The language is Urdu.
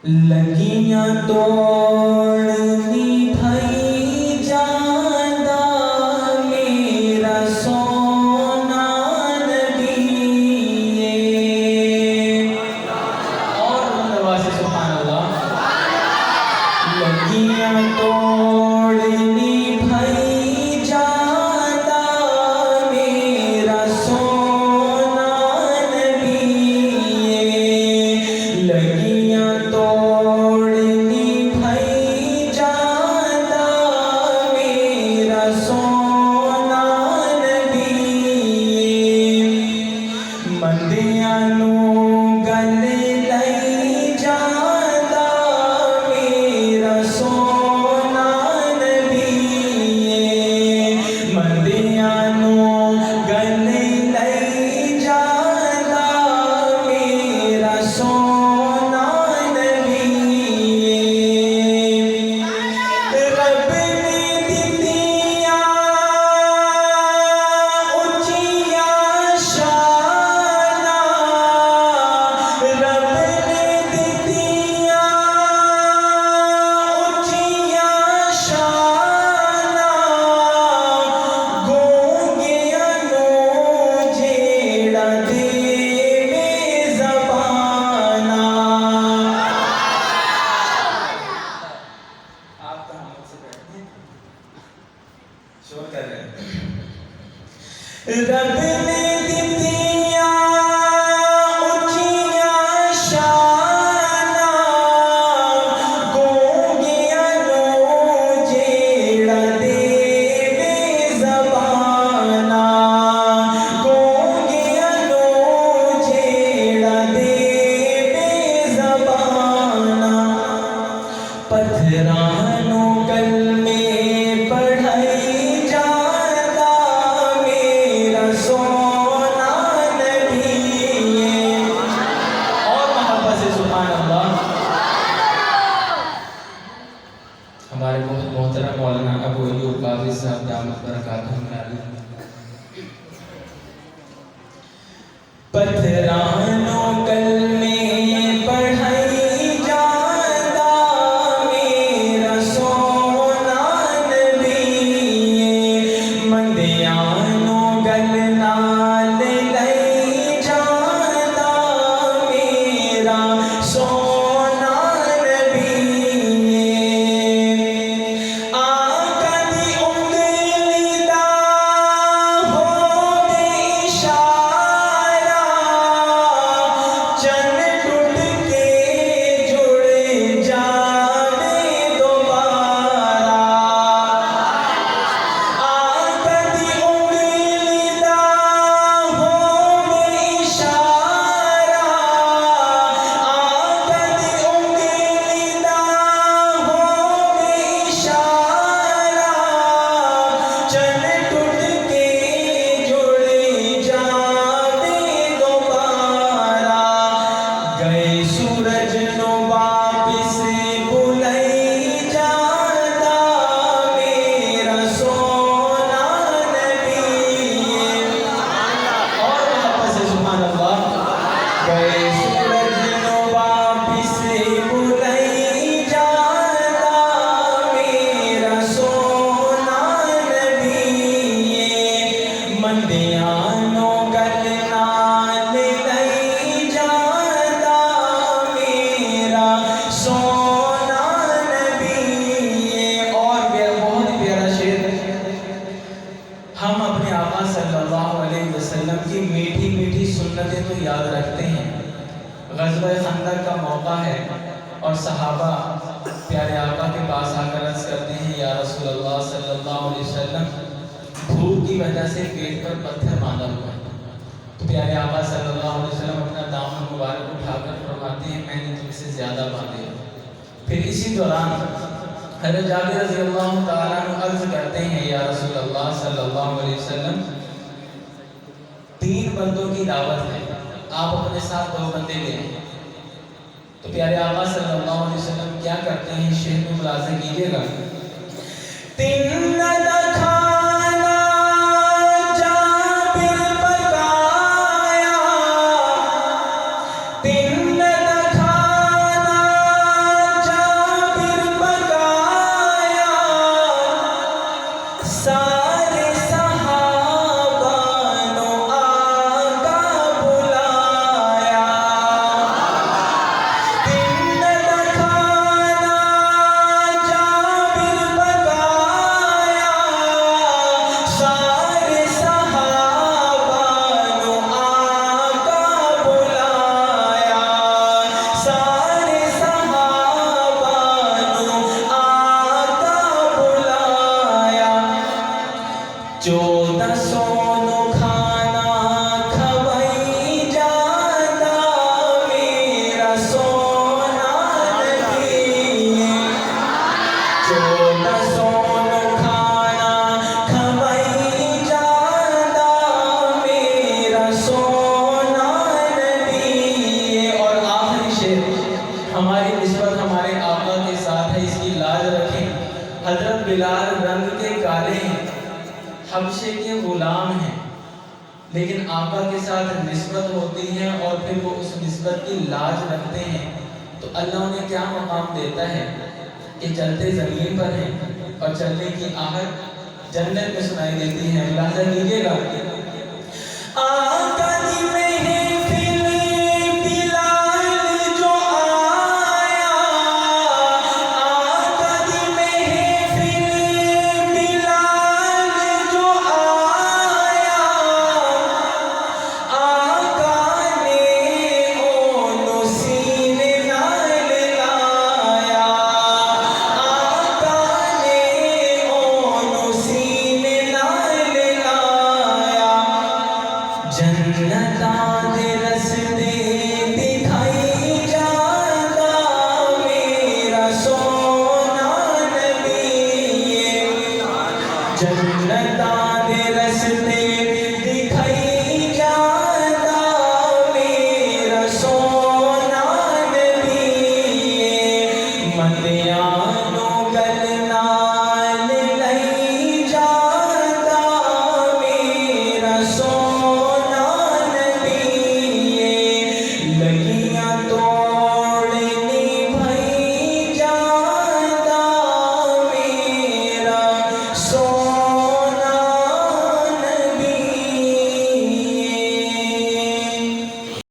لگیاں توڑنی بھائی جانا میرا سونا نبی اور نواز سبحان اللہ لگیاں توڑنی بھائی جانا میرا سونا نبی لگیاں توڑنی بھائی جانا میرا سونا نبی مندیاں نو گلے لئی جانا میرا سونا نبی مندیاں نو گلے لئی جانا میرا سونا نبی رب نے دتیاں اونچیاں شاناں رب نے دتیاں اونچیاں شاناں گونگیاں نو جیڑا دیوے زباناں آپ تو ہم سے بیٹھتے ہیں شور کر رہے ہیں رب نے دتیاں اونچیاں شاناں گونگیاں نو جیڑا دیوے زباناں گونگیاں نو جیڑا دیوے زباناں پتھرانوں کلمے پڑھائی جانا میرا سونا نبی اور محبت سے سبحان اللہ ہمارے بہت محترم مولانا ابو ایوب قاضی صاحب دامت برکاتہم علیہ پتھرانوں کلمے پڑھائی جانا میرا سونا نبی مندیانوں گل نال لئی جانا میرا سونا نبی آقا دی انگلی دا ہووے اشارہ چن ٹوٹ کے جڑ جاوے دوبارہ آقا دی انگلی دا ہووے اشارہ آقا دی انگلی دا ہووے اشارہ چن ٹوٹ کے جڑ جاوے دوبارہ گئے سورج نو واپس بھولیں جانا میرا سونا نبی اور محبت سے سبحان اللہ گئے سورج نو واپس بھولیں جانا میرا سونا نبی مندیانوں گل نال لئی جانا میرا سونا نبی اور بہت پیارا شعر ہم اپنے آقا صلی اللہ علیہ وسلم کی میٹھی میٹھی سنتیں تو یاد رکھتے ہیں غزوہ خندق کا موقع ہے اور صحابہ پیارے آقا کے پاس آ کر عرض کرتے ہیں یا رسول اللہ صلی اللہ علیہ وسلم بھوک کی وجہ سے پیٹ پر پتھر باندھا ہوا ہے تو پیارے آقا صلی اللہ علیہ وسلم اپنا دامن مبارک اٹھا کر فرماتے ہیں میں نے تم سے زیادہ باندھے پھر اسی دوران حضرت جابر رضی اللہ تعالیٰ عنہ عرض کرتے ہیں یا رسول اللہ صلی اللہ علیہ وسلم 3 بندوں کی دعوت ہے آپ اپنے ساتھ 2 بندے لے لیں تو پیارے آقا صلی اللہ علیہ وسلم کیا کرتے ہیں شعر میں ملاحظہ کیجیے گا 3 دا کھانا جابر پکایا 3 دا کھانا ہماری نسبت ہمارے آقا کے ساتھ ہے، اس کی لاج رکھیں۔ حضرت بلال رنگ کے کالے ہیں، حبشے کے غلام ہیں، لیکن آقا کے ساتھ نسبت ہوتی ہے اور پھر وہ اس نسبت کی لاج رکھتے ہیں، تو اللہ انہیں کیا مقام دیتا ہے کہ چلتے زمین پر ہیں اور چلنے کی آہٹ جنت میں سنائی دیتی ہے۔ ملاحظہ کیجیے گا، آقا دی میں